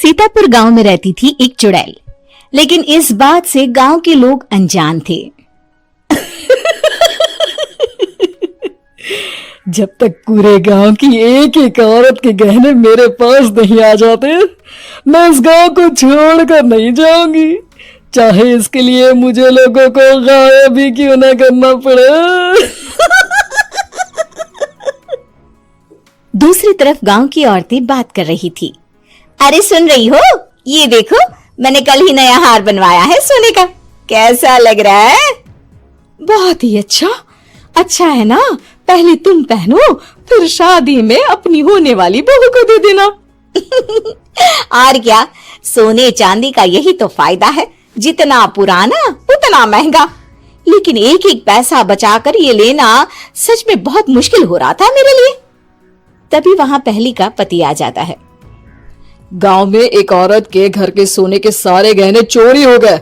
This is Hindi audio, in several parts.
सीतापुर गांव में रहती थी एक चुड़ैल, लेकिन इस बात से गांव के लोग अनजान थे। जब तक पूरे गांव की एक एक औरत के गहने मेरे पास नहीं आ जाते, मैं इस गांव को छोड़कर नहीं जाऊंगी, चाहे इसके लिए मुझे लोगों को गायब भी क्यों ना करना पड़े। दूसरी तरफ गांव की औरतें बात कर रही थी। अरे सुन रही हो, ये देखो मैंने कल ही नया हार बनवाया है सोने का, कैसा लग रहा है? बहुत ही अच्छा। अच्छा है ना, पहले तुम पहनो, फिर शादी में अपनी होने वाली बहू को दे देना। और क्या, सोने चांदी का यही तो फायदा है, जितना पुराना उतना महंगा। लेकिन एक एक पैसा बचाकर ये लेना सच में बहुत मुश्किल हो रहा था मेरे लिए। तभी वहां पहली का पति आ जाता है। गांव में एक औरत के घर के सोने के सारे गहने चोरी हो गए।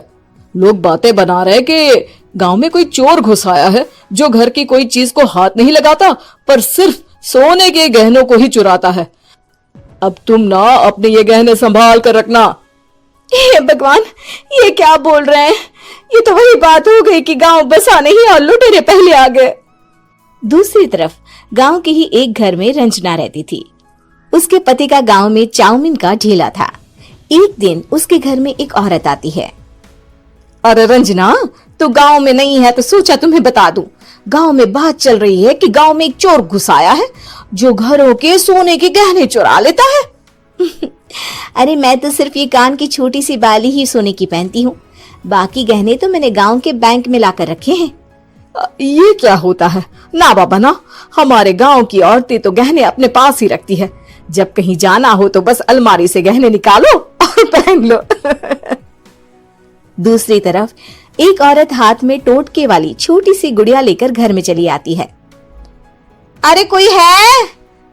लोग बातें बना रहे कि गांव में कोई चोर घुस आया है जो घर की कोई चीज को हाथ नहीं लगाता, पर सिर्फ सोने के गहनों को ही चुराता है। अब तुम ना अपने ये गहने संभाल कर रखना। हे भगवान, ये क्या बोल रहे हैं? ये तो वही बात हो गई कि गांव बसा नहीं और लुटेरे पहले आ गए। दूसरी तरफ गांव के ही एक घर में रंजना रहती थी। उसके पति का गांव में चाउमीन का ठेला था। एक दिन उसके घर में एक औरत आती है। अरे रंजना, तू गांव में नहीं है तो सोचा तुम्हें बता दूं। गांव में बात चल रही है कि गांव में एक चोर घुस आया है जो घरों के सोने के गहने चुरा लेता है। अरे मैं तो सिर्फ ये कान की छोटी सी बाली ही सोने की पहनती हूँ, बाकी गहने तो मैंने गांव के बैंक में लाकर रखे हैं। ये क्या होता है? ना बाबा ना, हमारे गांव की औरतें तो गहने अपने पास ही रखती है। जब कहीं जाना हो तो बस अलमारी से गहने निकालो और पहन लो। दूसरी तरफ एक औरत हाथ में टोटके वाली छोटी सी गुड़िया लेकर घर में चली आती है। अरे कोई है?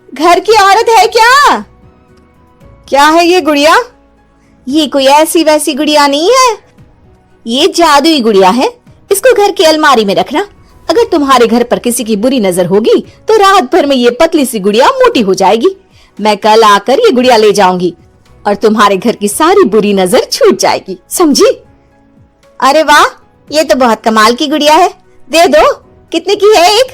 घर की औरत है क्या? क्या है ये गुड़िया? ये कोई ऐसी वैसी गुड़िया नहीं है, ये जादुई गुड़िया है। इसको घर की अलमारी में रखना। अगर तुम्हारे घर पर किसी की बुरी नजर होगी तो रात भर में ये पतली सी गुड़िया मोटी हो जाएगी। मैं कल आकर ये गुड़िया ले जाऊंगी और तुम्हारे घर की सारी बुरी नजर छूट जाएगी, समझी? अरे वाह, ये तो बहुत कमाल की गुड़िया है, दे दो। कितने की है एक?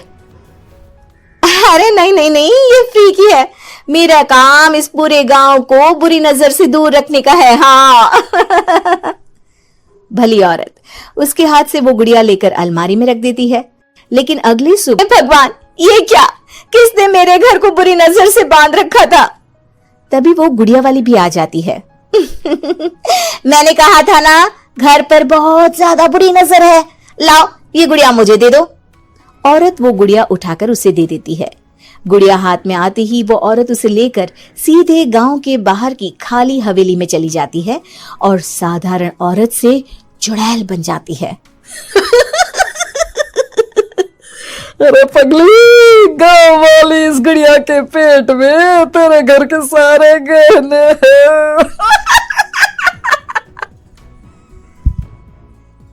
अरे नहीं नहीं नहीं, ये फ्री की है। मेरा काम इस पूरे गांव को बुरी नजर से दूर रखने का है। हाँ। भली औरत उसके हाथ से वो गुड़िया लेकर अलमारी में रख देती है। लेकिन अगली सुबह, भगवान ये क्या, किसने मेरे घर को बुरी नजर से बांध रखा था? तभी वो गुड़िया वाली भी आ जाती है। मैंने कहा था ना, घर पर बहुत ज्यादा बुरी नजर है, लाओ ये गुड़िया मुझे दे दो। औरत वो गुड़िया उठाकर उसे दे देती है। गुड़िया हाथ में आते ही वो औरत उसे लेकर सीधे गांव के बाहर की खाली हवेली में चली जाती है और साधारण औरत से चुड़ैल बन जाती है। अरे पगली, गांव वाली इस गुड़िया के पेट में तेरे घर के सारे गहने हैं।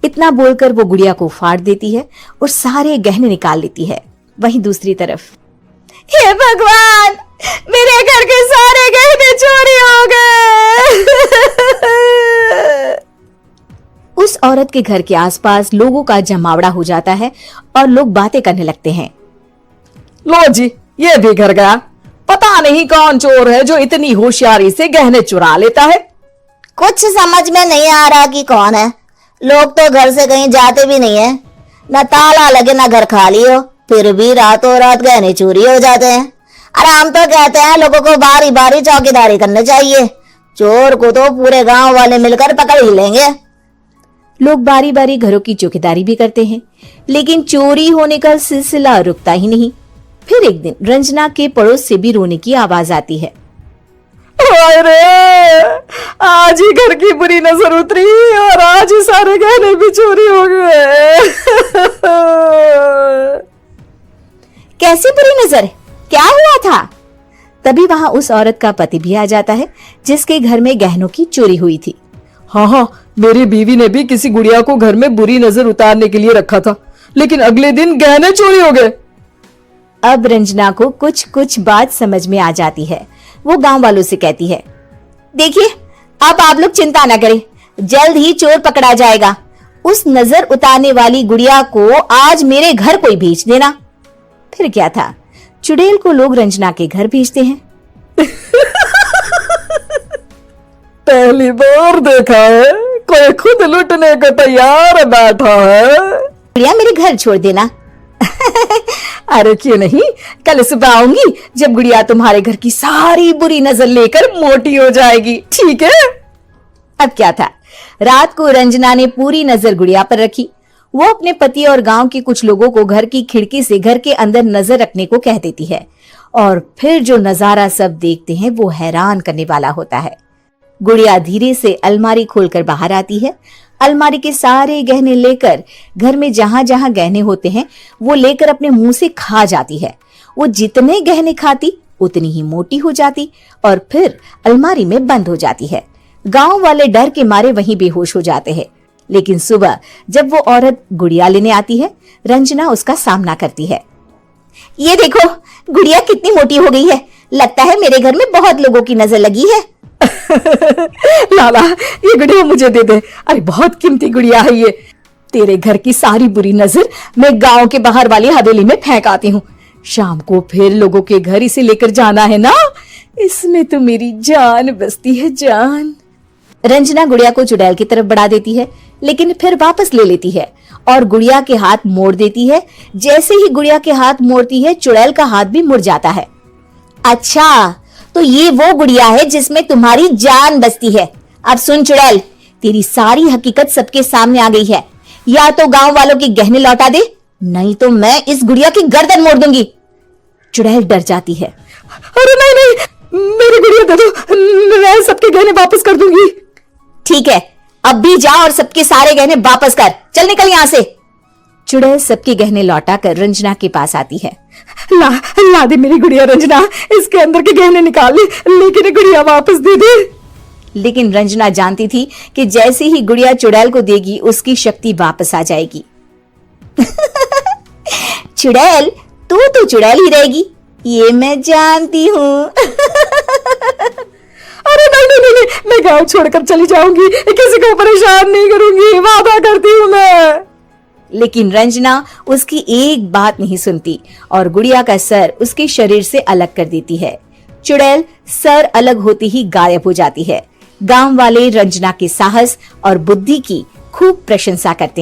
इतना बोलकर वो गुड़िया को फाड़ देती है और सारे गहने निकाल लेती है। वहीं दूसरी तरफ, हे भगवान, मेरे घर के सारे गहने चोरी हो गए। उस औरत के घर के आसपास लोगों का जमावड़ा हो जाता है और लोग बातें करने लगते हैं। लो जी, ये भी घर गया। पता नहीं कौन चोर है जो इतनी होशियारी से गहने चुरा लेता है। कुछ समझ में नहीं आ रहा कि कौन है। लोग तो घर से कहीं जाते भी नहीं है, न ताला लगे न घर खाली हो, फिर भी रातों रात गहने चोरी हो जाते हैं। अरे हम तो कहते हैं लोगों को बारी बारी चौकीदारी करनी चाहिए, चोर को तो पूरे गांव वाले मिलकर पकड़ ही लेंगे। लोग बारी बारी घरों की चौकीदारी भी करते हैं, लेकिन चोरी होने का सिलसिला रुकता ही नहीं। फिर एक दिन रंजना के पड़ोस से भी रोने की आवाज आती है। अरे आज ही घर की बुरी नजर उतरी और आज ही सारे गहने भी चोरी हो गए। कैसी बुरी नजर? क्या हुआ था? तभी वहां उस औरत का पति भी आ जाता है जिसके घर में गहनों की चोरी हुई थी। हाँ, मेरी बीवी ने भी किसी गुड़िया को घर में बुरी नजर उतारने के लिए रखा था, लेकिन अगले दिन गहने चोरी हो गए। अब रंजना को कुछ कुछ बात समझ में आ जाती है। वो गांव वालों से कहती है, देखिए अब आप लोग चिंता न करें, जल्द ही चोर पकड़ा जाएगा। उस नजर उतारने वाली गुड़िया को आज मेरे घर कोई भेज देना। फिर क्या था, चुड़ैल को लोग रंजना के घर भेजते हैं। पहली बार देखा है कोई खुद लुटने को तैयार बैठा है। गुड़िया मेरे घर छोड़ देना। अरे क्यों नहीं, कल सुबह आऊंगी जब गुड़िया तुम्हारे घर की सारी बुरी नजर लेकर मोटी हो जाएगी, ठीक है? अब क्या था, रात को रंजना ने पूरी नजर गुड़िया पर रखी। वो अपने पति और गांव के कुछ लोगों को घर की खिड़की से घर के अंदर नजर रखने को कह देती है, और फिर जो नजारा सब देखते हैं वो हैरान करने वाला होता है। गुड़िया धीरे से अलमारी खोलकर बाहर आती है। अलमारी के सारे गहने लेकर घर में जहां जहां गहने होते हैं वो लेकर अपने मुंह से खा जाती है। वो जितने गहने खाती उतनी ही मोटी हो जाती और फिर अलमारी में बंद हो जाती है। गांव वाले डर के मारे वहीं बेहोश हो जाते हैं। लेकिन सुबह जब वो औरत गुड़िया लेने आती है, रंजना उसका सामना करती है। ये देखो, गुड़िया कितनी मोटी हो गई है। लगता है मेरे घर में बहुत लोगों की नजर लगी है। लाला, ये गुड़िया मुझे दे दे। अरे बहुत कीमती गुड़िया है ये। तेरे घर की सारी बुरी नजर मैं गांव के बाहर वाली हवेली में फेंक आती हूँ। शाम को फिर लोगों के घर इसे लेकर जाना है ना। इसमें तो मेरी जान बसती है, जान। रंजना गुड़िया को चुड़ैल की तरफ बढ़ा देती है, लेकिन फिर वापस ले लेती है और गुड़िया के हाथ मोड़ देती है। जैसे ही गुड़िया के हाथ मोड़ती है, चुड़ैल का हाथ भी मुड़ जाता है। अच्छा, तो ये वो गुड़िया है जिसमें तुम्हारी जान बसती है। अब सुन चुड़ैल, तेरी सारी हकीकत सबके सामने आ गई है। या तो गांव वालों के गहने लौटा दे, नहीं तो मैं इस गुड़िया की गर्दन मोड़ दूंगी। चुड़ैल डर जाती है। अरे नहीं नहीं, मेरी गुड़िया दे दो, मैं सबके गहने वापस कर दूंगी। ठीक है, अब भी जा और सबके सारे गहने वापस कर। चल निकल यहाँ से। चुड़ैल सबके गहने लौटा कर रंजना के पास आती है। ला दे मेरी गुड़िया रंजना, इसके अंदर के गहने निकाल ले, लेकिन गुड़िया वापस दे दे। लेकिन रंजना जानती थी कि जैसे ही गुड़िया चुड़ैल को देगी उसकी शक्ति वापस आ जाएगी। चुड़ैल, तू तो चुड़ैल ही रहेगी, ये मैं जानती हूँ। अरे नहीं नहीं नहीं, मैं गांव छोड़कर चली जाऊंगी, किसी को परेशान नहीं करूंगी, वादा करती हूँ मैं। लेकिन रंजना उसकी एक बात नहीं सुनती और गुड़िया का सर उसके शरीर से अलग कर देती है। चुड़ैल सर अलग होते ही गायब हो जाती है। गांव वाले रंजना के साहस और बुद्धि की खूब प्रशंसा करते हैं।